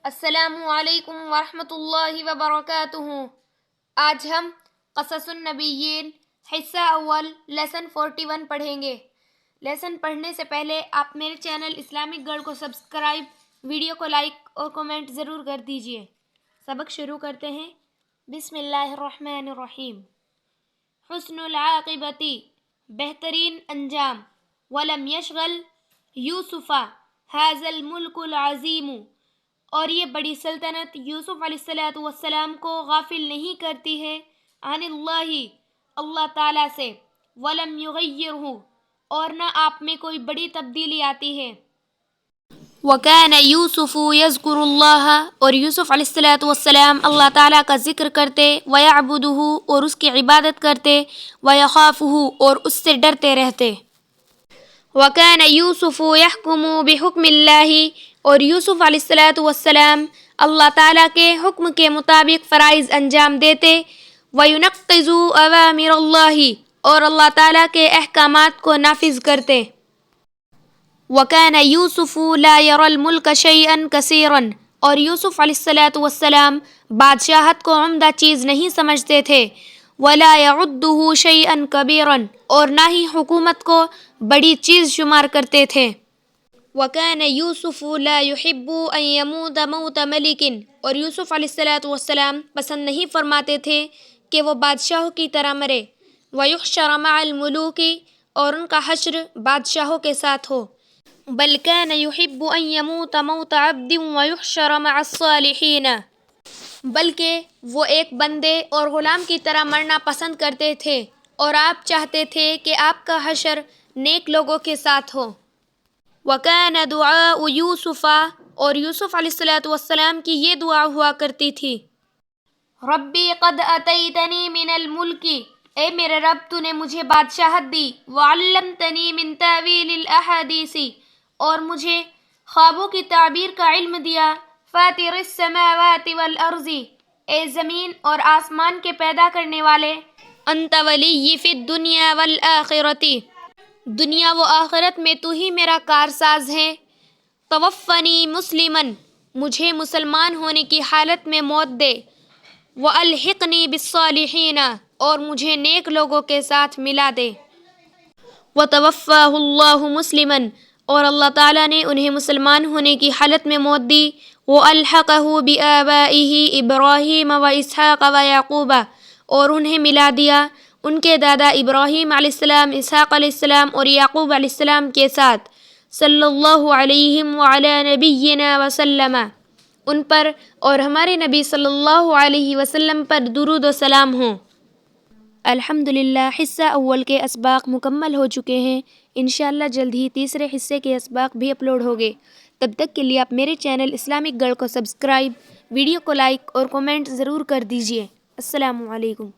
السلام علیکم ورحمۃ اللہ وبرکاتہ۔ آج ہم قصص النبیین حصہ اول لیسن 41 پڑھیں گے۔ لیسن پڑھنے سے پہلے آپ میرے چینل اسلامک گرل کو سبسکرائب، ویڈیو کو لائک اور کومنٹ ضرور کر دیجیے۔ سبق شروع کرتے ہیں۔ بسم اللہ الرحمن الرحیم۔ حسن العاقبتی، بہترین انجام۔ ولم یشغل یوسف ھذا الملک العظیم، اور یہ بڑی سلطنت یوسف علیہ السلام کو غافل نہیں کرتی ہے، عن اللہ، اللہ تعالیٰ سے، ولم یغیرہ، اور نہ آپ میں کوئی بڑی تبدیلی آتی ہے۔ وکان یوسف یذکر اللہ، اور یوسف علیہ السلام اللہ تعالیٰ کا ذکر کرتے، ویعبدہ، اور اس کی عبادت کرتے، ویخافہ، اور اس سے ڈرتے رہتے۔ وَكَانَ يُوسُفُ يَحْكُمُ بِحُكْمِ اللَّهِ، اور یوسف علیہ السلام اللہ تعالیٰ کے حکم کے مطابق فرائض انجام دیتے، وَيُنَفِّذُ أَوَامِرَ اللَّهِ، اور اللہ تعالیٰ کے احکامات کو نافذ کرتے۔ وَكَانَ يُوسُفُ لَا يَرَى الْمُلْكَ شَيْئًا كَثِيرًا، اور یوسف علیہ السلام بادشاہت کو عمدہ چیز نہیں سمجھتے تھے، وَلَا يَعُدُّهُ شَيْئًا كَبِيرًا، اور نہ ہی حکومت کو بڑی چیز شمار کرتے تھے۔ وَكَانَ يُوسُفُ لَا يُحِبُّ أَن يَمُوتَ مَوْتَ مَلِكٍ، اور یوسف علیہ السلام پسند نہیں فرماتے تھے کہ وہ بادشاہوں کی طرح مرے، وَيُحْشَرَ مَعَ الْمُلُوكِ، اور ان کا حشر بادشاہوں کے ساتھ ہو، بَلْ كَانَ يُحِبُّ أَن يَمُوتَ مَوْتَ عَبْدٍ وَيُحْشَرَ مَعَ الصَّالِحِينَ، بلکہ وہ ایک بندے اور غلام کی طرح مرنا پسند کرتے تھے، اور آپ چاہتے تھے کہ آپ کا حشر نیک لوگوں کے ساتھ ہو۔ وَكَانَ دُعَاءُ يُوسُفَ، اور یوسف علیہ السلام کی یہ دعا ہوا کرتی تھی، ربی قد اتیتنی من الملک، اے میرے رب تو نے مجھے بادشاہت دی، وعلمتنی من تاویل الاحادیث، اور مجھے خوابوں کی تعبیر کا علم دیا، فاطر السماوات والارض، اے زمین اور آسمان کے پیدا کرنے والے، انت ولی فی الدنیا والآخرۃ، دنیا و آخرت میں تو ہی میرا کارساز ہے، توفنی مسلماً، مجھے مسلمان ہونے کی حالت میں موت دے، والحقنی بالصالحین، اور مجھے نیک لوگوں کے ساتھ ملا دے، وتوفاہ اللہ مسلماً، اور اللہ تعالیٰ نے انہیں مسلمان ہونے کی حالت میں موت دی، والحقہ بآبائہ ابراہیم واسحاق ویعقوب، اور انہیں ملا دیا ان کے دادا ابراہیم علیہ السلام، اسحاق علیہ السلام اور یعقوب علیہ السلام کے ساتھ، صلی اللہ علیہ وعلی نبینا وسلم، ان پر اور ہمارے نبی صلی اللہ علیہ وسلم پر درود و سلام ہوں۔ الحمدللہ، حصہ اول کے اسباق مکمل ہو چکے ہیں۔ انشاءاللہ جلد ہی تیسرے حصے کے اسباق بھی اپلوڈ ہوگے۔ تب تک کے لیے آپ میرے چینل اسلامک گرل کو سبسکرائب، ویڈیو کو لائک اور کومنٹ ضرور کر دیجیے۔ السلام علیکم۔